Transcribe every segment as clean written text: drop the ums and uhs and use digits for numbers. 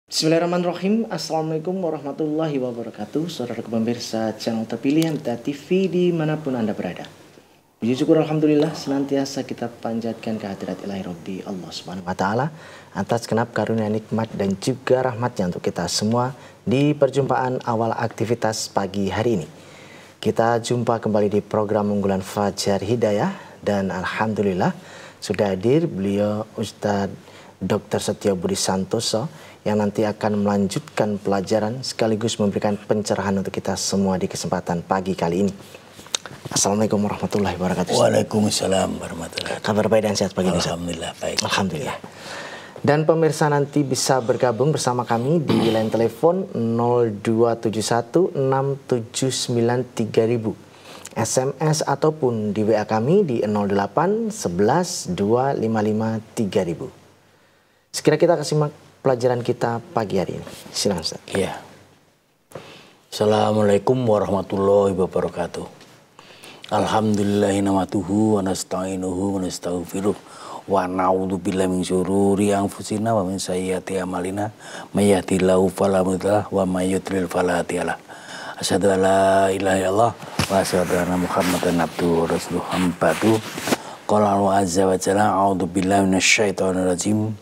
Bismillahirrahmanirrahim. Assalamualaikum warahmatullahi wabarakatuh. Saudara pemirsa channel terpilih MTA TV dimanapun Anda berada. Puji syukur Alhamdulillah senantiasa kita panjatkan kehadirat ilahi Rabbi Allah Subhanahu wa Ta'ala atas genap karunia nikmat dan juga rahmatnya untuk kita semua di perjumpaan awal aktivitas pagi hari ini. Kita jumpa kembali di program unggulan Fajar Hidayah dan Alhamdulillah sudah hadir beliau Ustadz Dr. Setio Budi Santoso yang nanti akan melanjutkan pelajaran sekaligus memberikan pencerahan untuk kita semua di kesempatan pagi kali ini. Assalamualaikum warahmatullahi wabarakatuh. Waalaikumsalam warahmatullahi wabarakatuh. Kabar baik dan sehat pagi ini. Alhamdulillah baik. Alhamdulillah. Dan pemirsa nanti bisa bergabung bersama kami di line telepon 02716793.000, SMS ataupun di WA kami di 08 11 255 3000. Sekira kita simak pelajaran kita pagi hari ini. Silakan Ustaz. Iya. Assalamualaikum warahmatullahi wabarakatuh. Alhamdulillahi namatuhu wa nasta'inuhu wa nastaghfiruh wa na'udzubillahi min syururi anfusina wa min sayyiati a'malina may yahdihillahu fala mudhillalah wa may yudlil fala hadiyalah. Asyhadu an la ilaha illallah wa asyhadu anna Muhammadan abduhu wa rasuluhu amma ba'du. Qala Allahu azza wa jalla a'udzubillahi minasyaitonir rajim.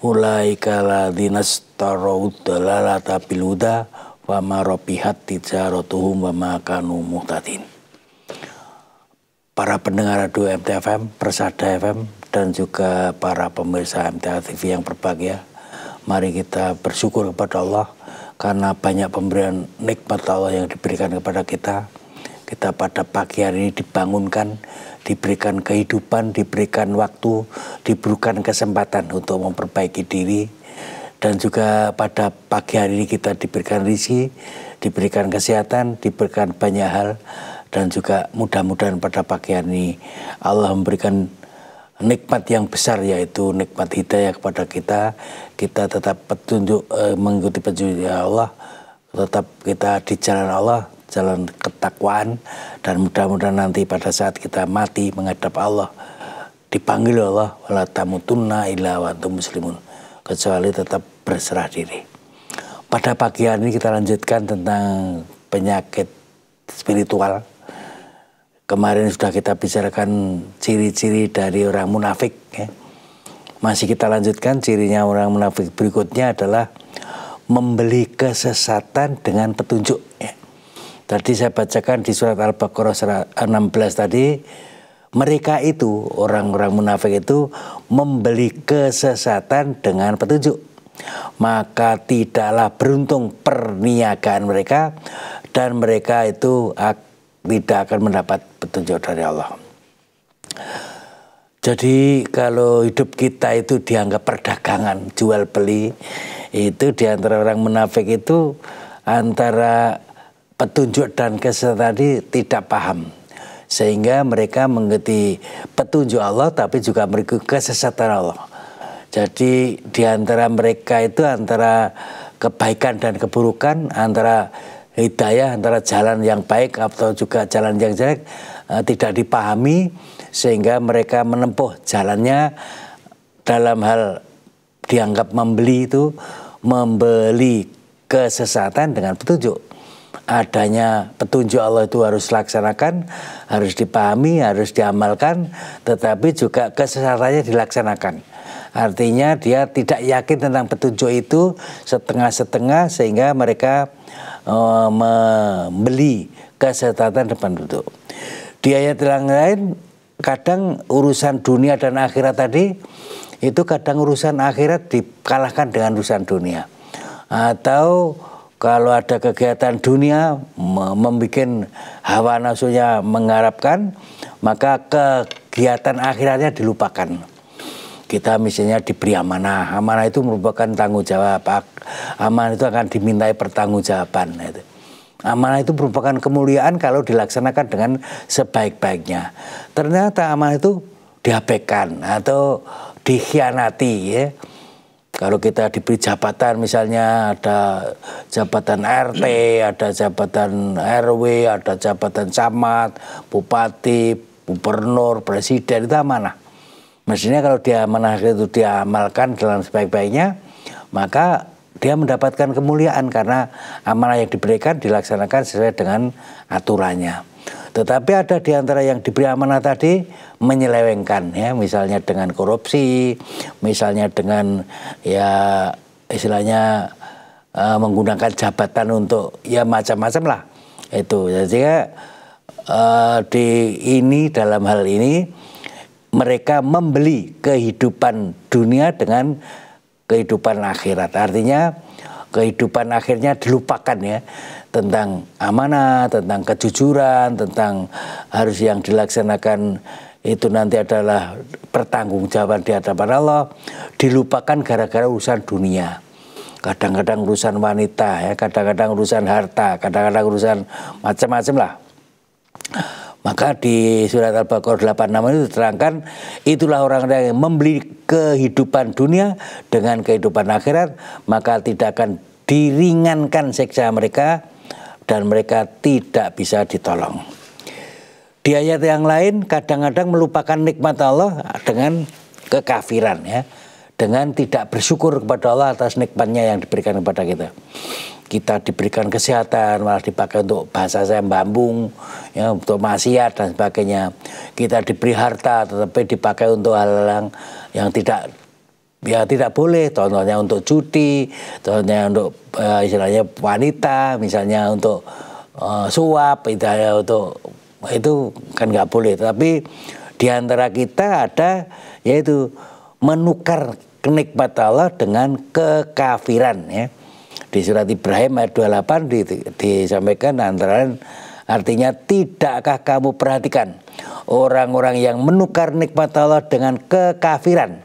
Ulaika ladzina istarau dalalata bil huda wa ma rabihat tijaratuhum wa ma kanu muhtadin. Para pendengar radio MTA FM, Persada FM, dan juga para pemirsa MTA TV yang berbahagia, mari kita bersyukur kepada Allah karena banyak pemberian nikmat Allah yang diberikan kepada kita. Kita pada pagi hari ini dibangunkan, diberikan kehidupan, diberikan waktu, diberikan kesempatan untuk memperbaiki diri. Dan juga pada pagi hari ini kita diberikan rezeki, diberikan kesehatan, diberikan banyak hal. Dan juga mudah-mudahan pada pagi hari ini Allah memberikan nikmat yang besar, yaitu nikmat hidayah kepada kita. Kita tetap mengikuti petunjuk Allah, tetap kita di jalan Allah, jalan ketakwaan, dan mudah-mudahan nanti pada saat kita mati menghadap Allah dipanggil Allah, wala tamutunna illa wa antum muslimun, kecuali tetap berserah diri. Pada pagi hari ini kita lanjutkan tentang penyakit spiritual. Kemarin sudah kita bicarakan ciri-ciri dari orang munafik, ya. Masih kita lanjutkan cirinya orang munafik berikutnya adalah membeli kesesatan dengan petunjuk, ya. Tadi saya bacakan di surat Al-Baqarah 16 tadi, mereka itu, orang-orang munafik itu membeli kesesatan dengan petunjuk. Maka tidaklah beruntung perniagaan mereka, dan mereka itu tidak akan mendapat petunjuk dari Allah. Jadi kalau hidup kita itu dianggap perdagangan, jual beli, itu diantara orang munafik itu antara petunjuk dan kesesatan tadi tidak paham, sehingga mereka mengikuti petunjuk Allah tapi juga mengikuti kesesatan Allah. Jadi di antara mereka itu antara kebaikan dan keburukan, antara hidayah, antara jalan yang baik atau juga jalan yang jelek tidak dipahami, sehingga mereka menempuh jalannya dalam hal dianggap membeli kesesatan dengan petunjuk. Adanya petunjuk Allah itu harus dilaksanakan, harus dipahami, harus diamalkan, tetapi juga kesesatannya dilaksanakan. Artinya dia tidak yakin tentang petunjuk itu, setengah-setengah, sehingga mereka membeli kesesatan depan petunjuk. Di ayat yang lain, kadang urusan dunia dan akhirat tadi, itu kadang urusan akhirat dikalahkan dengan urusan dunia. Atau kalau ada kegiatan dunia membuat hawa nafsunya mengharapkan, maka kegiatan akhiratnya dilupakan. Kita misalnya diberi amanah, amanah itu merupakan tanggung jawab, amanah itu akan dimintai pertanggungjawaban. Amanah itu merupakan kemuliaan kalau dilaksanakan dengan sebaik-baiknya. Ternyata amanah itu diabaikan atau dikhianati, ya. Kalau kita diberi jabatan, misalnya ada jabatan RT, ada jabatan RW, ada jabatan camat, bupati, gubernur, presiden, itu amanah. Mestinya kalau dia amanah itu diamalkan dalam sebaik-baiknya, maka dia mendapatkan kemuliaan karena amanah yang diberikan dilaksanakan sesuai dengan aturannya. Tetapi ada di antara yang diberi amanah tadi menyelewengkan, ya, misalnya dengan korupsi, misalnya dengan ya istilahnya menggunakan jabatan untuk ya macam-macam lah itu. Jadi dalam hal ini mereka membeli kehidupan dunia dengan kehidupan akhirat. Artinya kehidupan akhirnya dilupakan, ya, tentang amanah, tentang kejujuran, tentang harus yang dilaksanakan itu nanti adalah pertanggungjawaban di hadapan Allah, dilupakan gara-gara urusan dunia. Kadang-kadang urusan wanita, ya, kadang-kadang urusan harta, kadang-kadang urusan macam-macam lah. Maka di surat Al-Baqarah 86 itu diterangkan, itulah orang-orang yang membeli kehidupan dunia dengan kehidupan akhirat, maka tidak akan diringankan siksa mereka dan mereka tidak bisa ditolong. Di ayat yang lain kadang-kadang melupakan nikmat Allah dengan kekafiran, ya, dengan tidak bersyukur kepada Allah atas nikmatnya yang diberikan kepada kita. Kita diberikan kesehatan malah dipakai untuk bahasa saya bambung, ya, untuk maksiat dan sebagainya. Kita diberi harta tetapi dipakai untuk hal-hal yang tidak boleh. Contohnya untuk judi, contohnya untuk istilahnya wanita, misalnya untuk suap, itu kan nggak boleh. Tapi di antara kita ada yaitu menukar kenikmatan Allah dengan kekafiran, ya. Di surat Ibrahim ayat 28 disampaikan antara artinya, tidakkah kamu perhatikan orang-orang yang menukar nikmat Allah dengan kekafiran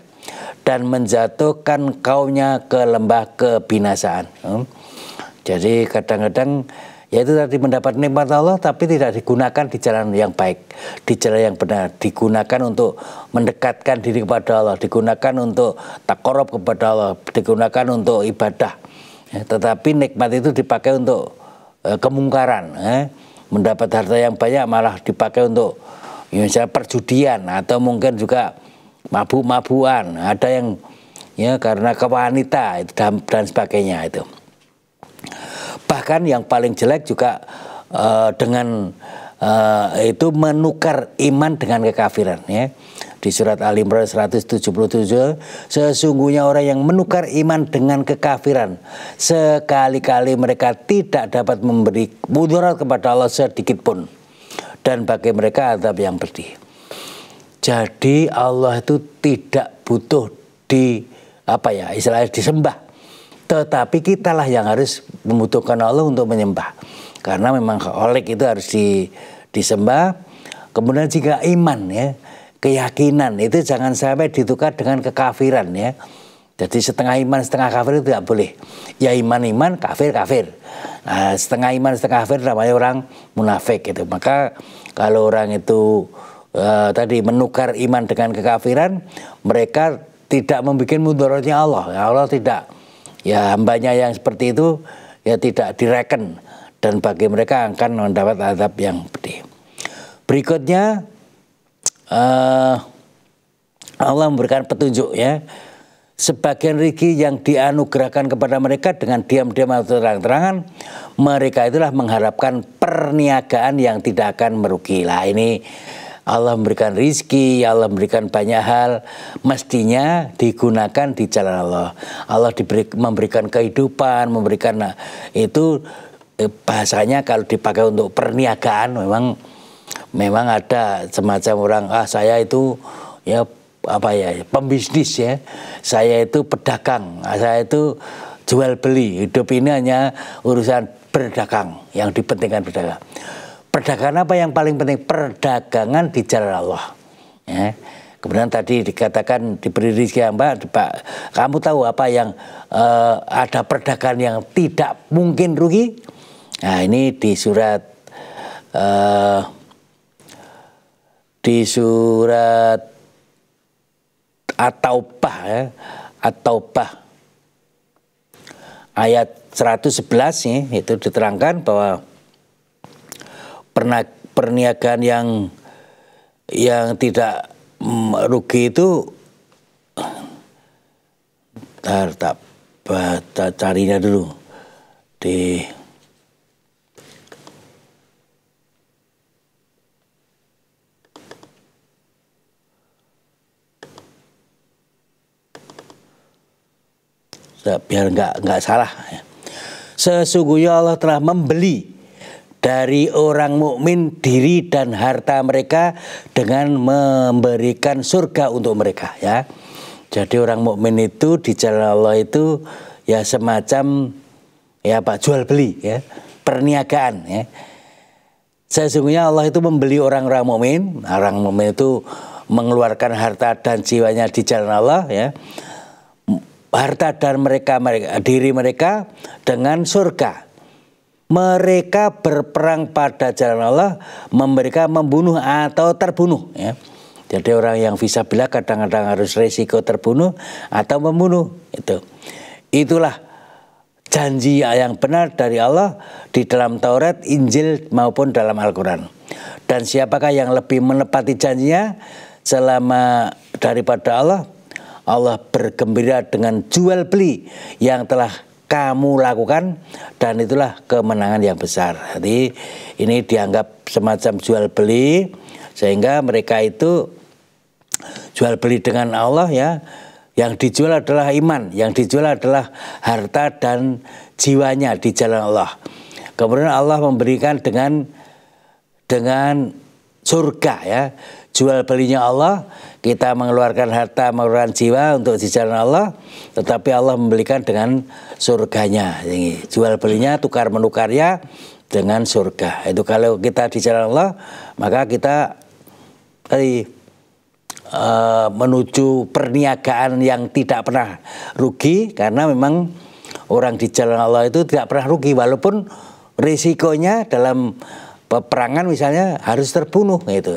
dan menjatuhkan kaumnya ke lembah kebinasaan. Jadi kadang-kadang yaitu tadi mendapat nikmat Allah tapi tidak digunakan di jalan yang baik, di jalan yang benar, digunakan untuk mendekatkan diri kepada Allah, digunakan untuk taqarrub kepada Allah, digunakan untuk ibadah. Tetapi nikmat itu dipakai untuk kemungkaran, mendapat harta yang banyak malah dipakai untuk misalnya perjudian atau mungkin juga mabuk-mabukan, ada yang ya karena kewanita dan sebagainya itu. Bahkan yang paling jelek juga dengan itu menukar iman dengan kekafiran, ya. Di surat Al-Imran 177, sesungguhnya orang yang menukar iman dengan kekafiran, sekali-kali mereka tidak dapat memberi mudarat kepada Allah sedikit pun, dan bagi mereka azab yang pedih. Jadi Allah itu tidak butuh istilahnya disembah, tetapi kitalah yang harus membutuhkan Allah untuk menyembah, karena memang oleh itu harus disembah. Kemudian jika iman, ya, keyakinan itu jangan sampai ditukar dengan kekafiran, ya. Jadi setengah iman setengah kafir itu tidak boleh. Ya iman kafir. Nah, setengah iman setengah kafir namanya orang munafik gitu. Maka kalau orang itu tadi menukar iman dengan kekafiran, mereka tidak membuat mudaratnya Allah. Allah tidak, ya, hambanya yang seperti itu ya tidak direken, dan bagi mereka akan mendapat azab yang pedih. Berikutnya Allah memberikan petunjuk, ya. Sebagian rezeki yang dianugerahkan kepada mereka dengan diam-diam atau terang-terangan, mereka itulah mengharapkan perniagaan yang tidak akan merugi. Lah ini Allah memberikan rezeki, Allah memberikan banyak hal, mestinya digunakan di jalan Allah. Allah memberikan kehidupan, memberikan itu bahasanya kalau dipakai untuk perniagaan memang ada semacam orang, saya itu ya pembisnis, ya, saya itu pedagang, saya itu jual beli, hidup ini hanya urusan berdagang, yang dipentingkan berdagang. Perdagangan apa yang paling penting? Perdagangan di jalan Allah, ya. Kemudian tadi dikatakan diberi rezeki yang Pak, kamu tahu apa yang ada perdagangan yang tidak mungkin rugi? Nah ini di surat At-Taubah, ya, At-Taubah ayat 111, ya, itu diterangkan bahwa perniagaan yang tidak rugi itu baca carinya dulu di biar nggak salah. Sesungguhnya Allah telah membeli dari orang mukmin diri dan harta mereka dengan memberikan surga untuk mereka, ya. Jadi orang mukmin itu di jalan Allah itu ya semacam ya Pak jual beli, ya, perniagaan, ya. Sesungguhnya Allah itu membeli orang-orang mukmin. Orang mukmin itu mengeluarkan harta dan jiwanya di jalan Allah, ya. Harta dan diri mereka dengan surga. Mereka berperang pada jalan Allah, mereka membunuh atau terbunuh, ya. Jadi orang yang fisabilillah kadang-kadang harus resiko terbunuh atau membunuh. Itulah janji yang benar dari Allah di dalam Taurat, Injil maupun dalam Al-Quran. Dan siapakah yang lebih menepati janjinya selama daripada Allah? Allah bergembira dengan jual beli yang telah kamu lakukan, dan itulah kemenangan yang besar. Jadi ini dianggap semacam jual beli, sehingga mereka itu jual beli dengan Allah, ya. Yang dijual adalah iman, yang dijual adalah harta dan jiwanya di jalan Allah. Kemudian Allah memberikan dengan surga, ya. Jual belinya Allah, kita mengeluarkan harta, mengeluarkan jiwa untuk di jalan Allah, tetapi Allah membelikan dengan surganya. Jadi, jual belinya, tukar menukarnya dengan surga. Itu kalau kita di jalan Allah, maka kita menuju perniagaan yang tidak pernah rugi, karena memang orang di jalan Allah itu tidak pernah rugi, walaupun risikonya dalam peperangan misalnya harus terbunuh, gitu.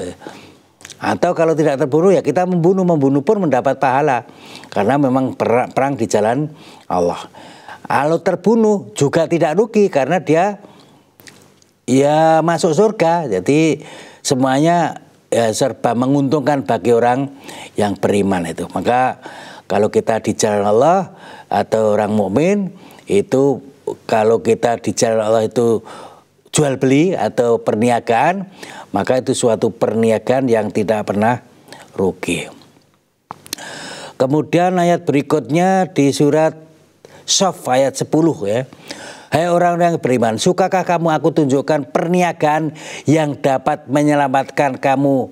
Atau kalau tidak terbunuh, ya kita membunuh pun mendapat pahala, karena memang perang di jalan Allah. Kalau terbunuh juga tidak rugi, karena dia ya masuk surga. Jadi semuanya ya serba menguntungkan bagi orang yang beriman itu. Maka kalau kita di jalan Allah atau orang mukmin itu, kalau kita di jalan Allah itu jual beli atau perniagaan, maka itu suatu perniagaan yang tidak pernah rugi. Kemudian ayat berikutnya di surat Shaf ayat 10, ya. Hai orang-orang yang beriman, sukakah kamu aku tunjukkan perniagaan yang dapat menyelamatkan kamu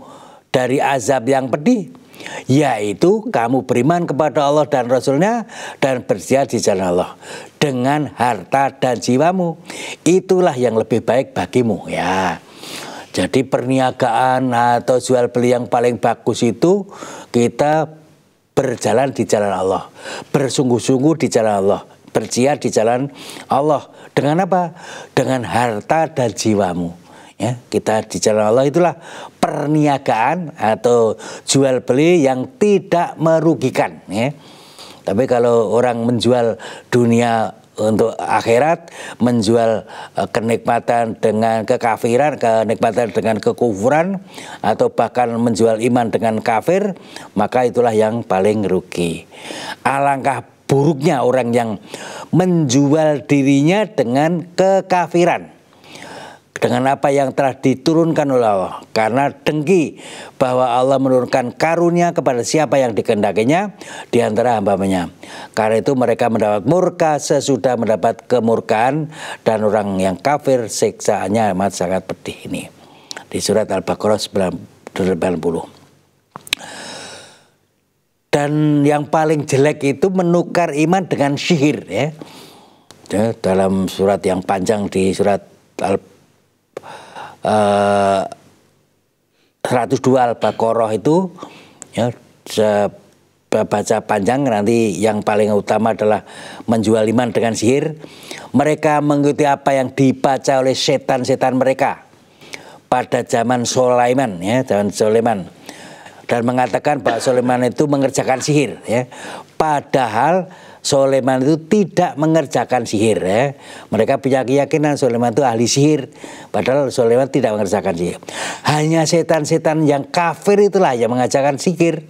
dari azab yang pedih? Yaitu kamu beriman kepada Allah dan Rasulnya dan berjihad di jalan Allah dengan harta dan jiwamu. Itulah yang lebih baik bagimu, ya. Jadi perniagaan atau jual beli yang paling bagus itu kita berjalan di jalan Allah, bersungguh-sungguh di jalan Allah, berjihad di jalan Allah. Dengan apa? Dengan harta dan jiwamu, ya. Kita di jalan Allah itulah perniagaan atau jual beli yang tidak merugikan, ya. Tapi kalau orang menjual dunia untuk akhirat, menjual kenikmatan dengan kekafiran, kenikmatan dengan kekufuran, atau bahkan menjual iman dengan kafir, maka itulah yang paling rugi. Alangkah buruknya orang yang menjual dirinya dengan kekafiran, dengan apa yang telah diturunkan oleh Allah, karena dengki bahwa Allah menurunkan karunia kepada siapa yang dikehendakinya di antara hamba-Nya. Karena itu mereka mendapat murka sesudah mendapat kemurkaan, dan orang yang kafir siksaannya amat sangat pedih. Ini di surat Al-Baqarah 80. Dan yang paling jelek itu menukar iman dengan sihir, ya. Dalam surat yang panjang di surat 102 Al-Baqarah itu, ya, baca panjang nanti, yang paling utama adalah menjual iman dengan sihir. Mereka mengikuti apa yang dibaca oleh setan-setan mereka pada zaman Sulaiman, ya, zaman Sulaiman, dan mengatakan bahwa Sulaiman itu mengerjakan sihir, ya. Padahal Sulaiman itu tidak mengerjakan sihir, ya. Mereka punya keyakinan Sulaiman itu ahli sihir, padahal Sulaiman tidak mengerjakan sihir. Hanya setan-setan yang kafir itulah yang mengajarkan sihir.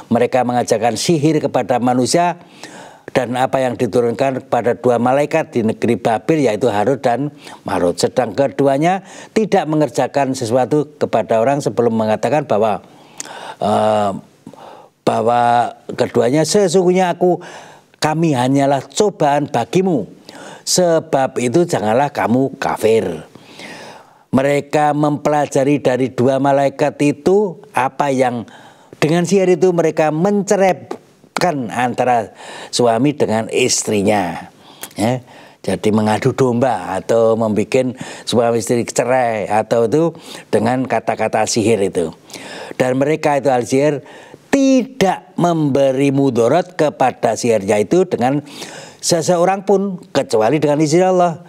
Mereka mengajarkan sihir kepada manusia dan apa yang diturunkan kepada dua malaikat di negeri Babil, yaitu Harut dan Marut. Sedang keduanya tidak mengerjakan sesuatu kepada orang sebelum mengatakan bahwa keduanya, sesungguhnya kami hanyalah cobaan bagimu, sebab itu janganlah kamu kafir. Mereka mempelajari dari dua malaikat itu apa yang dengan sihir itu mereka menceraikan antara suami dengan istrinya, ya. Jadi mengadu domba atau membuat suami istri cerai atau itu dengan kata-kata sihir itu. Dan mereka itu al-sihir tidak memberi mudarat kepada sihirnya itu dengan seseorang pun kecuali dengan izin Allah.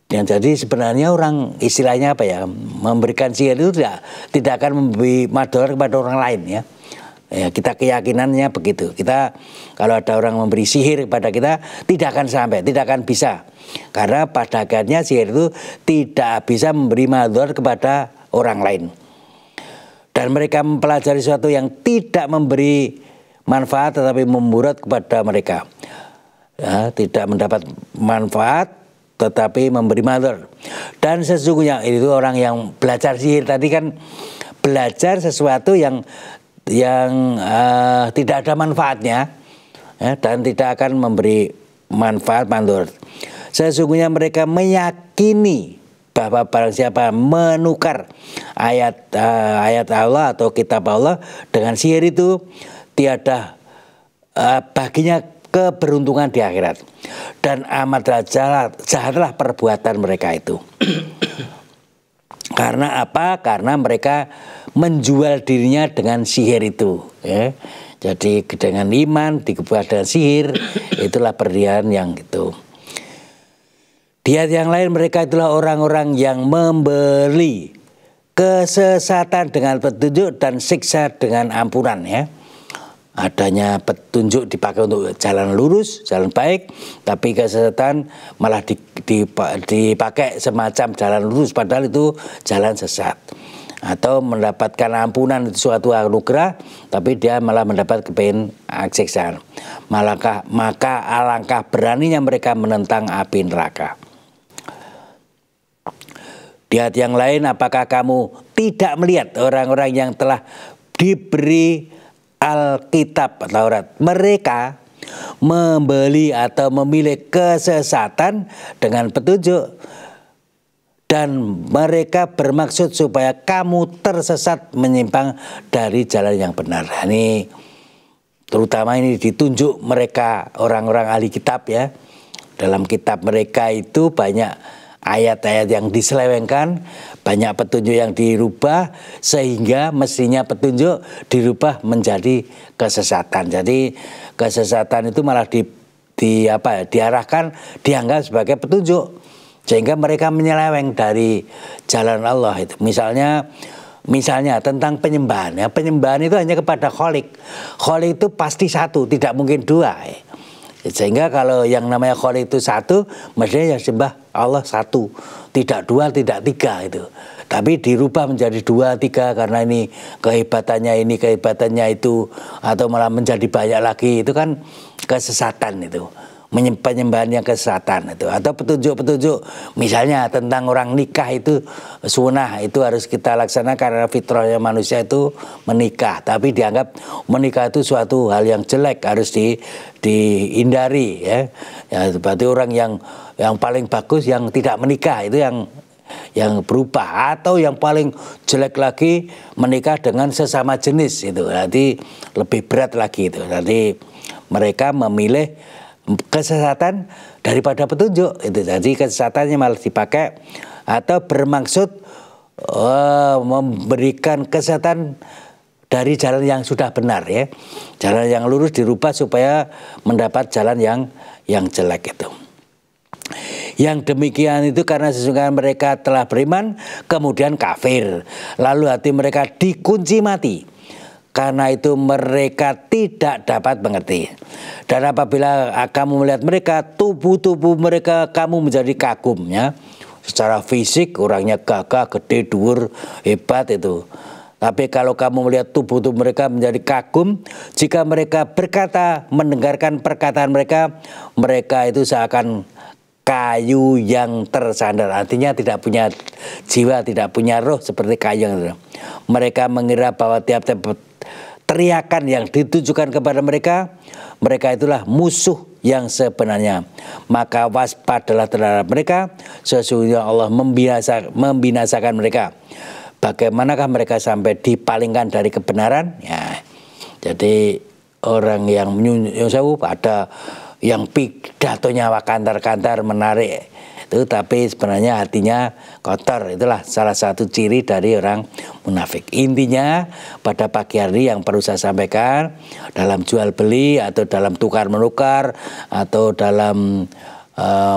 Yang jadi sebenarnya orang istilahnya apa ya, memberikan sihir itu tidak akan memberi mudarat kepada orang lain, ya. Ya, kita keyakinannya begitu. Kita kalau ada orang memberi sihir kepada kita tidak akan sampai, tidak akan bisa. Karena pada akhirnya sihir itu tidak bisa memberi mudarat kepada orang lain. Dan mereka mempelajari sesuatu yang tidak memberi manfaat tetapi memburat kepada mereka, ya, tidak mendapat manfaat tetapi memberi mudarat. Dan sesungguhnya itu orang yang belajar sihir tadi kan belajar sesuatu yang tidak ada manfaatnya, ya, dan tidak akan memberi manfaat mudarat. Sesungguhnya mereka meyakini bahwa barang siapa menukar ayat Allah atau kitab Allah dengan sihir itu tiada baginya keberuntungan di akhirat, dan amat jahatlah perbuatan mereka itu. Karena apa? Karena mereka menjual dirinya dengan sihir itu, ya. Jadi dengan iman dikebuat dengan sihir, itulah perdian yang itu. Di ayat yang lain mereka itulah orang-orang yang membeli kesesatan dengan petunjuk dan siksa dengan ampunan, ya. Adanya petunjuk dipakai untuk jalan lurus, jalan baik, tapi kesesatan malah dipakai semacam jalan lurus padahal itu jalan sesat. Atau mendapatkan ampunan itu suatu anugerah, tapi dia malah mendapat siksaan. Maka alangkah beraninya mereka menentang api neraka. Di ayat yang lain, apakah kamu tidak melihat orang-orang yang telah diberi Alkitab Taurat, mereka membeli atau memilih kesesatan dengan petunjuk, dan mereka bermaksud supaya kamu tersesat menyimpang dari jalan yang benar. Ini terutama ini ditunjuk mereka orang-orang ahli kitab, ya. Dalam kitab mereka itu banyak ayat-ayat yang diselewengkan, banyak petunjuk yang dirubah, sehingga mestinya petunjuk dirubah menjadi kesesatan. Jadi kesesatan itu malah diarahkan, dianggap sebagai petunjuk, sehingga mereka menyeleweng dari jalan Allah itu. Misalnya tentang penyembahan, ya. Penyembahan itu hanya kepada Kholik. Kholik itu pasti satu, tidak mungkin dua, ya. Sehingga kalau yang namanya Kholik itu satu, mestinya yang sembah Allah satu, tidak dua, tidak tiga itu. Tapi dirubah menjadi dua, tiga karena ini kehebatannya itu, atau malah menjadi banyak lagi, itu kan kesesatan itu. Penyembahan yang kesesatan itu. Atau petunjuk-petunjuk misalnya tentang orang nikah itu sunnah, itu harus kita laksanakan karena fitrahnya manusia itu menikah, tapi dianggap menikah itu suatu hal yang jelek, harus dihindari, ya. Ya, berarti orang yang paling bagus yang tidak menikah, itu yang berubah. Atau yang paling jelek lagi menikah dengan sesama jenis, itu berarti lebih berat lagi itu. Jadi mereka memilih kesesatan daripada petunjuk itu. Jadi kesesatannya malah dipakai atau bermaksud memberikan kesesatan dari jalan yang sudah benar, ya. Jalan yang lurus dirubah supaya mendapat jalan yang jelek itu. Yang demikian itu karena sesungguhnya mereka telah beriman kemudian kafir, lalu hati mereka dikunci mati. Karena itu mereka tidak dapat mengerti. Dan apabila kamu melihat mereka, tubuh-tubuh mereka kamu menjadi kagum, ya. Secara fisik orangnya gagah, gede, dhuwur, hebat itu. Tapi kalau kamu melihat tubuh-tubuh mereka menjadi kagum, jika mereka berkata, mendengarkan perkataan mereka, mereka itu seakan kayu yang tersandar. Artinya tidak punya jiwa, tidak punya roh seperti kayu. Mereka mengira bahwa tiap-tiap teriakan yang ditujukan kepada mereka, mereka itulah musuh yang sebenarnya. Maka waspadalah terhadap mereka, sesungguhnya Allah membinasakan mereka. Bagaimanakah mereka sampai dipalingkan dari kebenaran? Ya, jadi orang yang menyusul ada yang pidatonya kantar-kantar menarik itu, tapi sebenarnya hatinya kotor. Itulah salah satu ciri dari orang munafik. Intinya pada pagi hari yang perlu saya sampaikan, dalam jual beli atau dalam tukar menukar atau dalam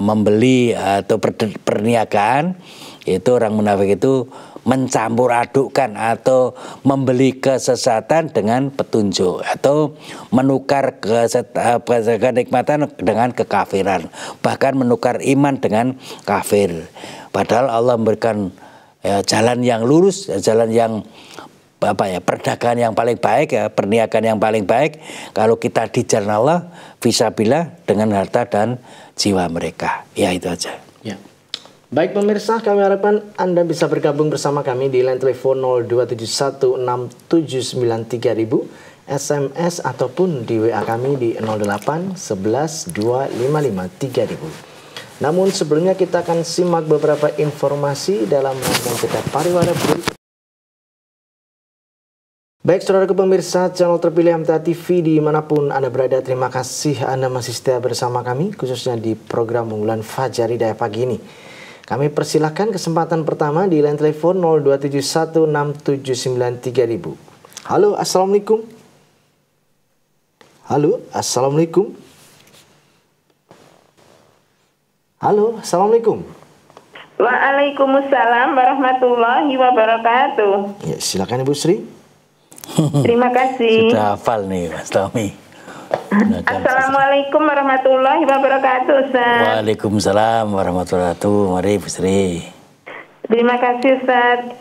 membeli atau perniagaan, itu orang munafik itu mencampur adukkan atau membeli kesesatan dengan petunjuk, atau menukar kenikmatan dengan kekafiran, bahkan menukar iman dengan kafir. Padahal Allah memberikan jalan yang lurus, jalan yang perdagangan yang paling baik, perniagaan yang paling baik kalau kita di jalan Allah fisabilillah dengan harta dan jiwa mereka. Ya, itu aja. Ya. Baik pemirsa, kami harapkan Anda bisa bergabung bersama kami di line telepon 02716793000, SMS ataupun di WA kami di 08112553.000. Namun sebelumnya kita akan simak beberapa informasi dalam rangkaian kita pariwara berikut. Baik saudaraku pemirsa channel terpilih MTA TV dimanapun Anda berada, terima kasih Anda masih setia bersama kami, khususnya di program unggulan Fajar Hidayah pagi ini. Kami persilahkan kesempatan pertama di line telepon 02716793000. Halo, assalamualaikum. Halo, assalamualaikum. Halo, assalamualaikum. Waalaikumsalam warahmatullahi wabarakatuh. Ya, silakan Ibu Sri. Terima kasih. Sudah hafal nih Mas Tommy. Assalamualaikum warahmatullahi wabarakatuh, Ustaz. Waalaikumsalam warahmatullahi wabarakatuh. Mari Bu Sri. Terima kasih, Ustaz.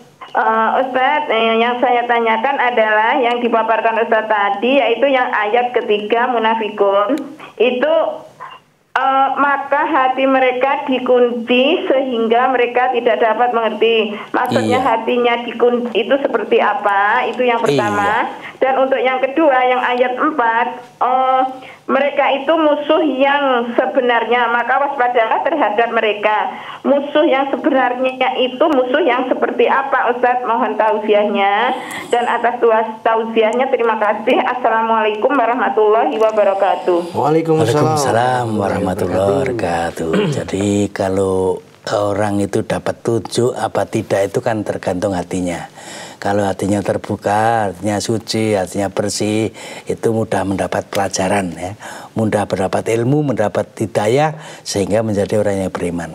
Ustaz, yang saya tanyakan adalah yang dipaparkan Ustaz tadi, yaitu yang ayat ketiga munafikun. Itu maka hati mereka dikunci sehingga mereka tidak dapat mengerti. Maksudnya hatinya dikunci itu seperti apa? Itu yang pertama. Dan untuk yang kedua, yang ayat 4, mereka itu musuh yang sebenarnya, maka waspadalah terhadap mereka. Musuh yang sebenarnya itu musuh yang seperti apa, Ustaz? Mohon tausiahnya. Dan atas tausiahnya terima kasih. Assalamualaikum warahmatullahi wabarakatuh. Waalaikumsalam warahmatullahi wabarakatuh. Jadi kalau orang itu dapat tujuh apa tidak itu kan tergantung hatinya. Kalau hatinya terbuka, hatinya suci, hatinya bersih, itu mudah mendapat pelajaran, ya. Mudah mendapat ilmu, mendapat hidayah, sehingga menjadi orang yang beriman.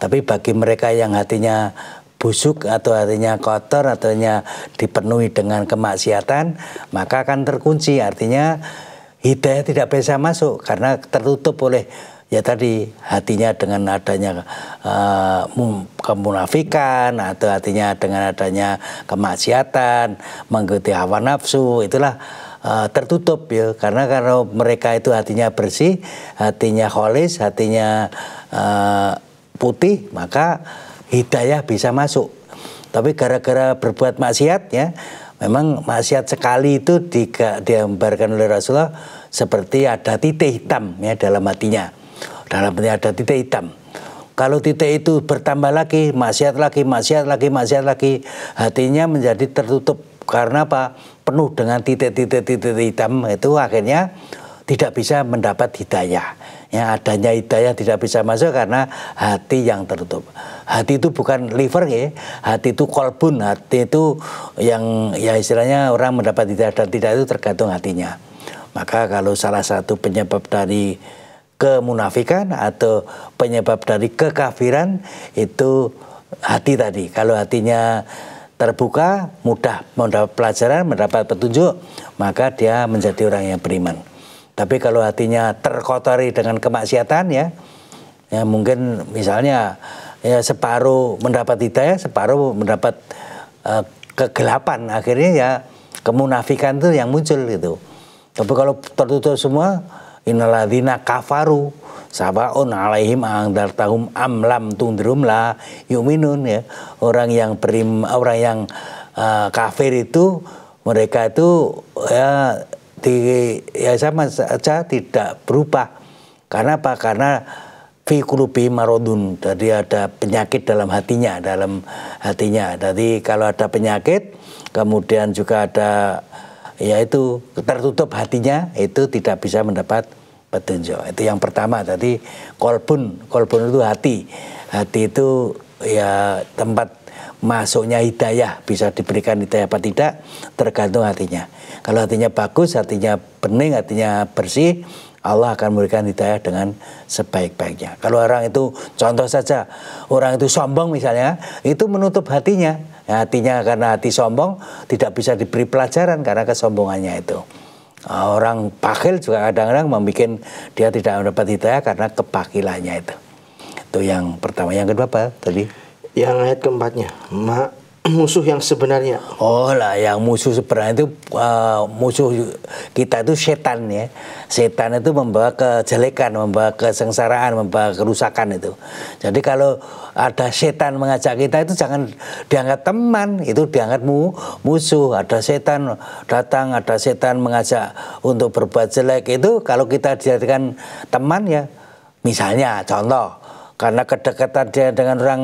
Tapi bagi mereka yang hatinya busuk atau hatinya kotor, atau hatinya dipenuhi dengan kemaksiatan, maka akan terkunci. Artinya hidayah tidak bisa masuk karena tertutup oleh ya tadi hatinya dengan adanya kemunafikan, atau hatinya dengan adanya kemaksiatan, mengikuti hawa nafsu, itulah tertutup ya. Karena kalau mereka itu hatinya bersih, hatinya kholis, hatinya putih, maka hidayah bisa masuk. Tapi gara-gara berbuat maksiat, ya memang maksiat sekali itu digambarkan oleh Rasulullah seperti ada titik hitam ya dalam hatinya. Dalam hati ada titik hitam. Kalau titik itu bertambah lagi, maksiat lagi, maksiat lagi, maksiat lagi, hatinya menjadi tertutup. Karena apa? Penuh dengan titik-titik hitam, itu akhirnya tidak bisa mendapat hidayah. Ya, adanya hidayah tidak bisa masuk karena hati yang tertutup. Hati itu bukan liver ya, hati itu kolbun, hati itu yang ya istilahnya orang mendapat hidayah dan tidak itu tergantung hatinya. Maka kalau salah satu penyebab dari kemunafikan atau penyebab dari kekafiran itu hati tadi. Kalau hatinya terbuka, mudah mendapat pelajaran, mendapat petunjuk, maka dia menjadi orang yang beriman. Tapi kalau hatinya terkotori dengan kemaksiatan, ya mungkin misalnya ya separuh mendapat hidayah, separuh mendapat kegelapan, akhirnya ya kemunafikan itu yang muncul gitu. Tapi kalau tertutup semua, innalladzina kafaru sawaun alaihim andartahum am lam tundrum la yu'minun, ya. Orang yang kafir itu, mereka itu ya sama saja tidak berubah. Karena apa? Karena fi qulubi maradun, jadi ada penyakit dalam hatinya. Jadi kalau ada penyakit, kemudian juga ada yaitu tertutup hatinya, itu tidak bisa mendapat petunjuk. Itu yang pertama. Tadi kolbun itu hati itu ya tempat masuknya hidayah, bisa diberikan hidayah apa tidak tergantung hatinya. Kalau hatinya bagus, hatinya bening, hatinya bersih, Allah akan memberikan hidayah dengan sebaik-baiknya. Kalau orang itu, contoh saja, orang itu sombong misalnya, itu menutup hatinya. Ya, hatinya karena hati sombong tidak bisa diberi pelajaran karena kesombongannya itu. Orang bakhil juga kadang-kadang membuat dia tidak mendapat hidayah karena kebakilannya itu. Itu yang pertama. Yang kedua apa tadi? Yang ayat keempatnya, musuh yang sebenarnya. Oh lah, yang musuh sebenarnya itu musuh kita itu setan, ya. Setan itu membawa kejelekan, membawa kesengsaraan, membawa kerusakan itu. Jadi kalau ada setan mengajak kita itu jangan dianggap teman, itu dianggap musuh. Ada setan datang, ada setan mengajak untuk berbuat jelek, itu kalau kita dijadikan teman, ya. Misalnya contoh, karena kedekatan dia dengan orang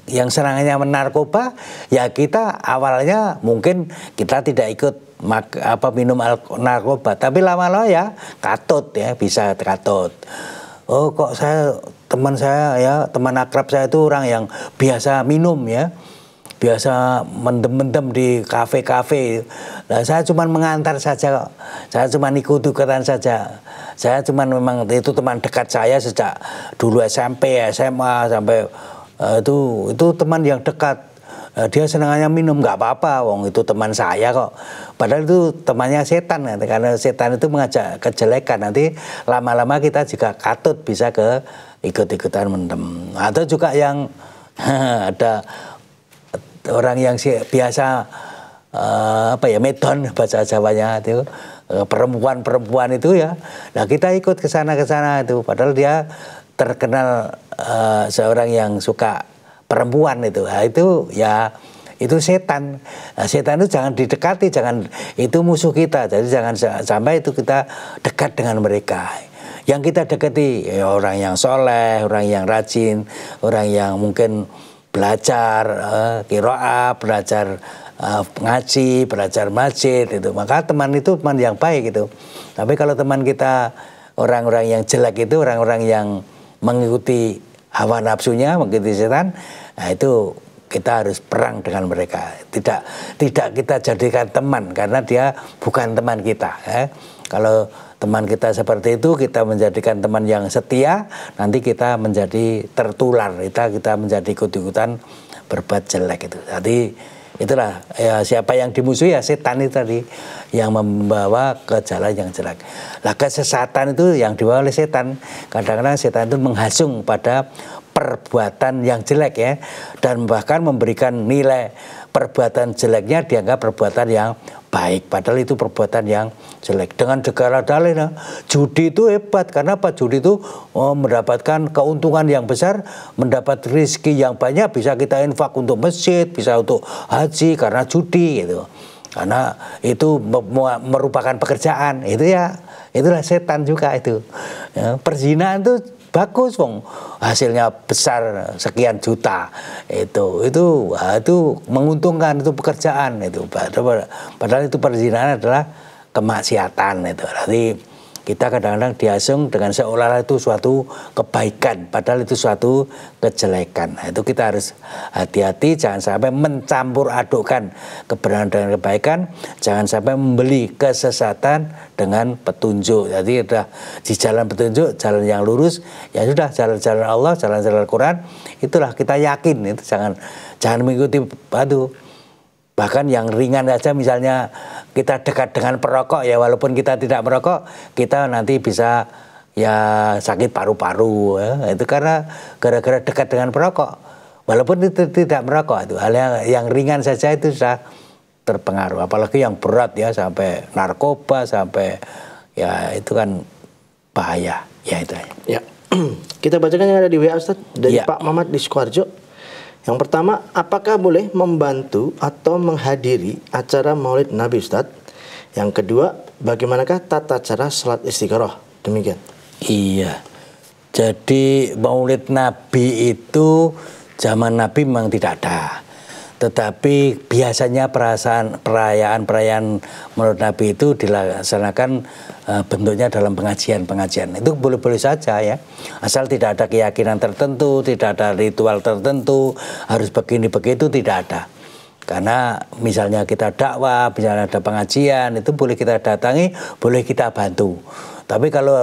yang senangnya menarkoba, ya kita awalnya mungkin kita tidak ikut minum narkoba, tapi lama-lama ya katut, ya, bisa katut. Oh kok teman akrab saya itu orang yang biasa minum, ya, biasa mendem-mendem di kafe-kafe. Nah, saya cuma mengantar saja, saya cuma ikut-ikutan saja. Saya cuma memang itu teman dekat saya sejak dulu SMP, SMA sampai itu teman yang dekat. Dia senangannya minum, nggak apa-apa, wong itu teman saya kok. Padahal itu temannya setan, karena setan itu mengajak kejelekan. Nanti lama-lama kita juga katut bisa ke ikut-ikutan mendem. Atau juga yang ada orang yang biasa medon bahasa Jawanya itu, perempuan itu, ya. Nah kita ikut ke sana itu, padahal dia terkenal seorang yang suka perempuan itu. Nah, itu ya itu setan. Nah, setan itu jangan didekati, itu musuh kita. Jadi jangan sampai itu kita dekat dengan mereka. Yang kita dekati ya orang yang soleh, orang yang rajin, orang yang mungkin belajar qiraah, belajar ngaji, belajar masjid itu. Maka teman itu teman yang baik itu. Tapi kalau teman kita orang-orang yang jelek itu, orang-orang yang mengikuti hawa nafsunya, mengikuti setan, nah itu kita harus perang dengan mereka. Tidak kita jadikan teman, karena dia bukan teman kita, ya. Kalau teman kita seperti itu, kita menjadikan teman yang setia, nanti kita menjadi tertular, kita menjadi ikut-ikutan berbuat jelek itu. Jadi itulah, ya, siapa yang dimusuhi, ya setan itu tadi yang membawa ke jalan yang jelek. Lah kesesatan itu yang dibawa oleh setan. Kadang-kadang setan itu menghasung pada perbuatan yang jelek, ya, dan bahkan memberikan nilai perbuatan jeleknya dianggap perbuatan yang baik, padahal itu perbuatan yang jelek. Dengan segala dalih, judi itu hebat. Karena apa? Judi itu mendapatkan keuntungan yang besar, mendapat rezeki yang banyak, bisa kita infak untuk masjid, bisa untuk haji karena judi gitu. Karena itu merupakan pekerjaan, itu ya, itulah setan juga itu. Ya, perzinahan itu bagus, wong hasilnya besar sekian juta, itu menguntungkan, itu pekerjaan itu. Padahal itu perzinahan adalah kemaksiatan itu. Jadi kita kadang-kadang diasung dengan seolah-olah itu suatu kebaikan, padahal itu suatu kejelekan. Nah, itu kita harus hati-hati, jangan sampai mencampur adukkan kebenaran dengan kebaikan, jangan sampai membeli kesesatan dengan petunjuk. Jadi udah di jalan petunjuk, jalan yang lurus, ya sudah, jalan-jalan Allah, jalan-jalan Al-Quran, itulah kita yakin. Itu jangan mengikuti bahkan yang ringan saja, misalnya kita dekat dengan perokok, ya walaupun kita tidak merokok, kita nanti bisa ya sakit paru-paru, ya. Itu karena gara-gara dekat dengan perokok, walaupun itu tidak merokok. Itu hal yang ringan saja itu sudah terpengaruh. Apalagi yang berat ya, sampai narkoba, sampai ya itu kan bahaya. Ya itu aja. Ya. Kita bacakan yang ada di WA Ustaz dari Ya. Pak Mamat di Sukoharjo. Yang pertama, apakah boleh membantu atau menghadiri acara Maulid Nabi Ustaz? Yang kedua, bagaimanakah tata cara salat istikharah? Demikian. Iya. Jadi Maulid Nabi itu zaman Nabi memang tidak ada. Tetapi biasanya perayaan Maulid Nabi itu dilaksanakan bentuknya dalam pengajian. Itu boleh-boleh saja ya. Asal tidak ada keyakinan tertentu, tidak ada ritual tertentu, harus begini begitu, tidak ada. Karena misalnya kita dakwah, misalnya ada pengajian, itu boleh kita datangi, boleh kita bantu. Tapi kalau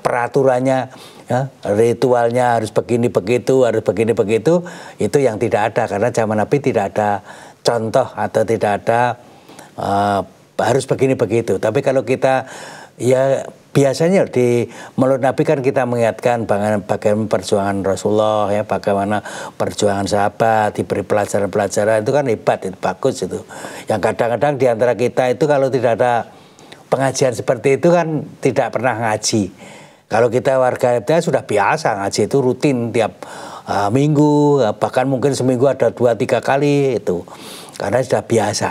peraturannya, ya, ritualnya harus begini begitu, harus begini begitu, itu yang tidak ada. Karena zaman Nabi tidak ada contoh atau tidak ada harus begini begitu. Tapi kalau kita ya biasanya di Maulid Nabi kan kita mengingatkan bagaimana perjuangan Rasulullah, ya, bagaimana perjuangan sahabat, diberi pelajaran-pelajaran, itu kan hebat, itu bagus itu. Yang kadang-kadang di antara kita itu kalau tidak ada pengajian seperti itu kan tidak pernah ngaji. Kalau kita warga MTA sudah biasa ngaji itu rutin tiap minggu, bahkan mungkin seminggu ada 2-3 kali itu. Karena sudah biasa.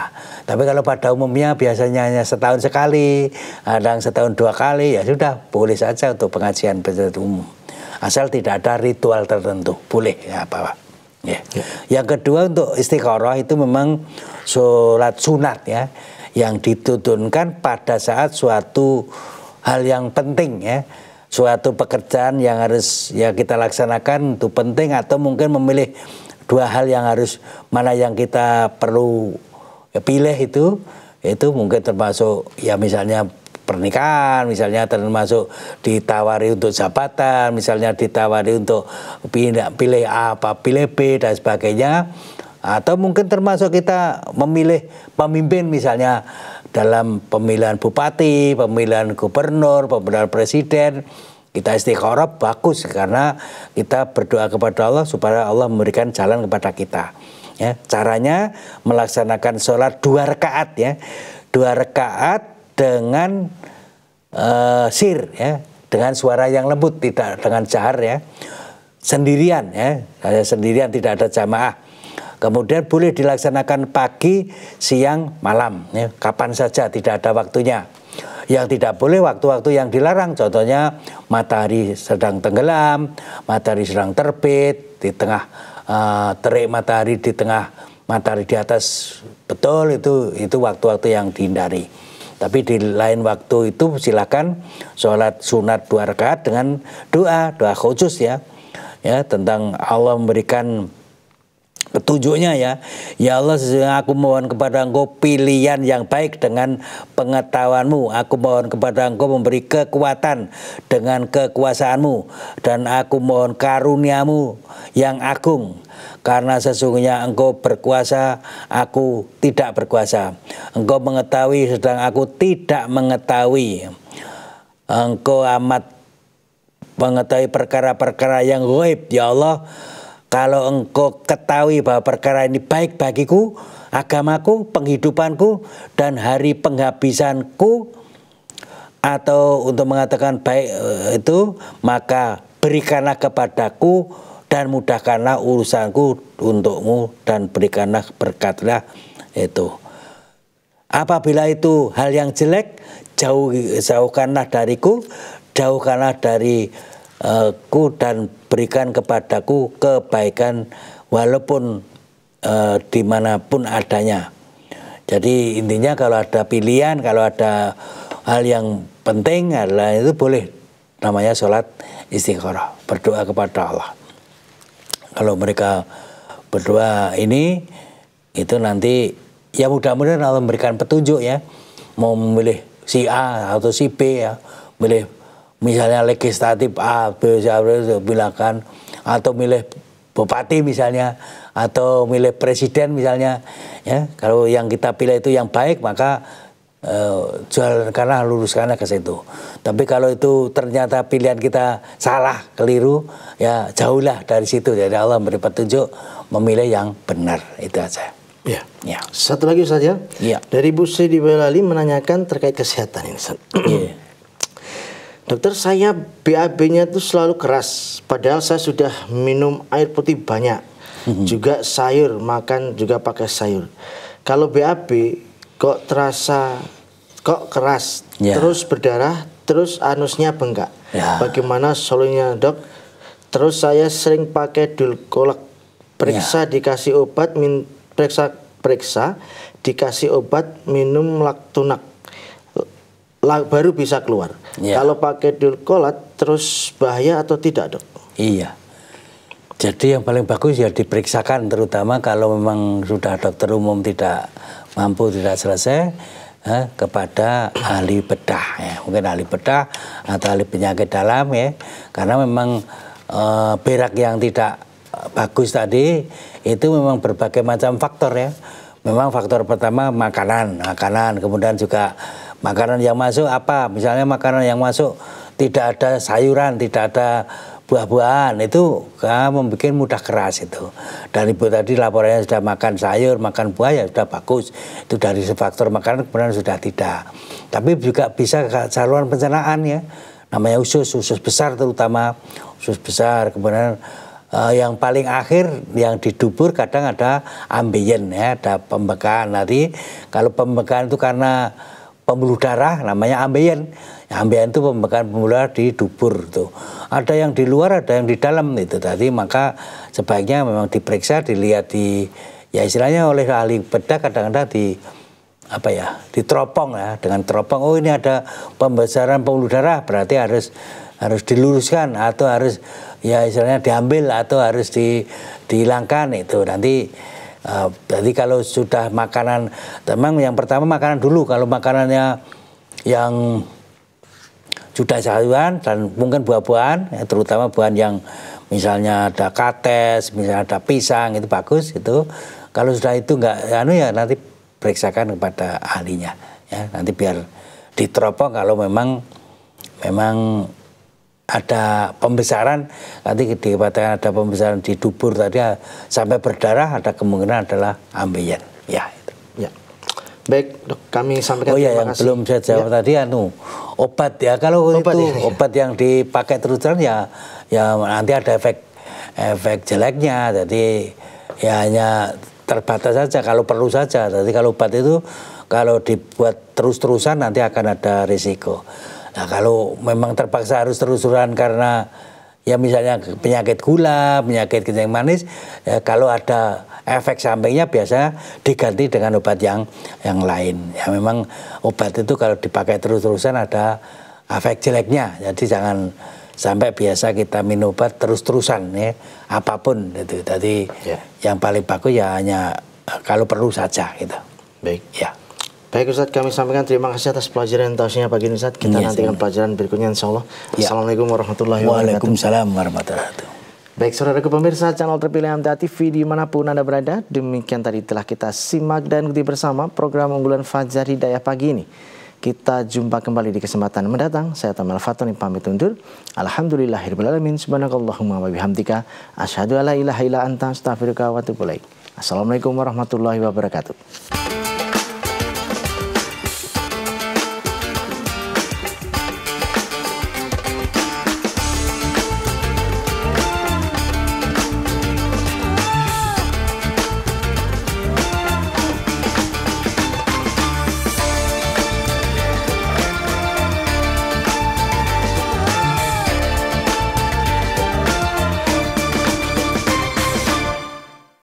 Tapi kalau pada umumnya biasanya hanya setahun sekali, kadang setahun 2 kali, ya sudah boleh saja untuk pengajian umum. Asal tidak ada ritual tertentu, boleh ya Pak. Ya. Yang kedua untuk istikharah itu memang sholat sunat ya, yang ditutunkan pada saat suatu hal yang penting ya, suatu pekerjaan yang harus ya kita laksanakan itu penting, atau mungkin memilih 2 hal yang harus, mana yang kita perlu ya, pilih itu mungkin termasuk ya misalnya pernikahan, misalnya termasuk ditawari untuk jabatan, misalnya ditawari untuk pilih A apa pilih B dan sebagainya. Atau mungkin termasuk kita memilih pemimpin, misalnya dalam pemilihan bupati, pemilihan gubernur, pemilihan presiden. Kita istikharah bagus karena kita berdoa kepada Allah supaya Allah memberikan jalan kepada kita. Ya, caranya melaksanakan sholat 2 rakaat ya, 2 rakaat dengan sir ya, dengan suara yang lembut, tidak dengan jahar ya, sendirian ya, sendirian, tidak ada jamaah. Kemudian boleh dilaksanakan pagi, siang, malam ya, kapan saja, tidak ada waktunya. Yang tidak boleh waktu-waktu yang dilarang, contohnya matahari sedang tenggelam, matahari sedang terbit, di tengah terik matahari, di tengah matahari di atas, betul itu waktu-waktu yang dihindari. Tapi di lain waktu itu silakan sholat sunat 2 rakaat dengan doa khusus ya tentang Allah memberikan petunjuknya ya. Ya Allah, sesungguhnya aku mohon kepada Engkau pilihan yang baik dengan pengetahuanmu. Aku mohon kepada Engkau memberi kekuatan dengan kekuasaanmu. Dan aku mohon karuniamu yang agung. Karena sesungguhnya Engkau berkuasa, aku tidak berkuasa. Engkau mengetahui sedang aku tidak mengetahui. Engkau amat mengetahui perkara-perkara yang gaib. Ya Allah, kalau Engkau ketahui bahwa perkara ini baik bagiku, agamaku, penghidupanku, dan hari penghabisanku, atau untuk mengatakan baik itu, maka berikanlah kepadaku dan mudahkanlah urusanku untukmu, dan berikanlah berkatlah itu. Apabila itu hal yang jelek, jauhkanlah dariku, jauhkanlah dariku, dan berikan kepadaku kebaikan walaupun dimanapun adanya. Jadi intinya kalau ada pilihan, kalau ada hal yang penting adalah itu boleh namanya sholat istikharah, berdoa kepada Allah. Kalau mereka berdoa ini itu nanti ya mudah-mudahan Allah memberikan petunjuk ya, mau memilih si A atau si B ya, milih misalnya legislatif A, B, C, bilangkan, atau milih bupati misalnya, atau milih presiden misalnya ya. Kalau yang kita pilih itu yang baik, maka jalankanlah, luruskanlah ke situ. Tapi kalau itu ternyata pilihan kita salah, keliru, ya jauhlah dari situ. Jadi Allah memberi petunjuk memilih yang benar, itu aja. Ya. Ya. Satu lagi Ustaz ya. Ya. Dari Bu Sri di Boyolali menanyakan terkait kesehatan ini Ustaz. Iya. Dokter, saya BAB-nya itu selalu keras, padahal saya sudah minum air putih banyak, juga sayur, makan juga pakai sayur. Kalau BAB kok keras, Ya. terus berdarah, terus anusnya bengkak. Ya. Bagaimana solusinya dok? Terus saya sering pakai dulkolak, periksa dikasih obat, periksa dikasih obat, minum laktunak, baru bisa keluar. Ya. Kalau pakai dulkolat terus bahaya atau tidak dok? Iya. Jadi yang paling bagus ya diperiksakan, terutama kalau memang sudah dokter umum tidak mampu, tidak selesai, kepada ahli bedah ya. Mungkin ahli bedah atau ahli penyakit dalam ya. Karena memang berak yang tidak bagus tadi itu memang berbagai macam faktor ya. Memang faktor pertama makanan, kemudian juga makanan yang masuk apa? Misalnya makanan yang masuk tidak ada sayuran, tidak ada buah-buahan, itu membuat mudah keras itu. Dan ibu tadi laporannya sudah makan sayur, makan buah, ya sudah bagus. Itu dari faktor makanan kemudian sudah tidak. Tapi juga bisa saluran pencernaan ya. Namanya usus besar, terutama usus besar. Kemudian yang paling akhir yang di dubur kadang ada ambeien ya, ada pembekaan. Nanti kalau pembekaan itu karena pembuluh darah namanya ambeien. Ambeien itu pembekaan pembuluh darah di dubur tuh. Ada yang di luar, ada yang di dalam itu. Tadi maka sebaiknya memang diperiksa, dilihat di ya istilahnya oleh ahli bedah, kadang-kadang diteropong ya, dengan teropong. Oh ini ada pembesaran pembuluh darah, berarti harus diluruskan atau harus ya istilahnya diambil atau harus dihilangkan itu. Nanti jadi kalau sudah makanan, memang yang pertama makanan dulu. Kalau makanannya yang sudah sayuran dan mungkin buah-buahan, ya, terutama buahan yang misalnya ada kates, misalnya ada pisang, itu bagus itu. Kalau sudah itu enggak ya nanti periksakan kepada ahlinya ya, nanti biar diteropong. Kalau memang ada pembesaran, nanti dikatakan ada pembesaran di dubur tadi sampai berdarah, ada kemungkinan adalah ambeien ya itu. Ya. Baik dok, kami sampaikan. Oh ya, yang kasih. Belum saya jawab tadi obat ya. Kalau obat yang dipakai terus-terusan ya nanti ada efek jeleknya. Jadi ya hanya terbatas saja kalau perlu saja. Jadi kalau obat itu kalau dibuat terus-terusan nanti akan ada risiko. Nah kalau memang terpaksa harus terus-terusan karena ya misalnya penyakit gula, penyakit kencing manis, ya kalau ada efek sampingnya biasa diganti dengan obat yang lain. Ya memang obat itu kalau dipakai terus-terusan ada efek jeleknya. Jadi jangan sampai biasa kita minum obat terus-terusan ya, apapun itu. Jadi yang paling bagus ya hanya kalau perlu saja gitu. Baik. Ya. Baik Ustaz, kami sampaikan terima kasih atas pelajaran dan tausiahnya pagi ini Ustaz. Kita nantikan pelajaran berikutnya insyaallah. Assalamualaikum warahmatullahi wabarakatuh. Waalaikumsalam warahmatullahi wabarakatuh. Baik saudara pemirsa channel terpilih MTA TV dimanapun Anda berada, demikian tadi telah kita simak dan ikuti bersama program unggulan Fajar Hidayah pagi ini. Kita jumpa kembali di kesempatan mendatang. Saya Tamal Fatoni pamit undur. Alhamdulillahirrahmanirrahim. Subhanakallahumma wa bihamdika asyhadu alla ilaha illa anta astaghfiruka wa atubu ilaik. Assalamualaikum warahmatullahi wabarakatuh.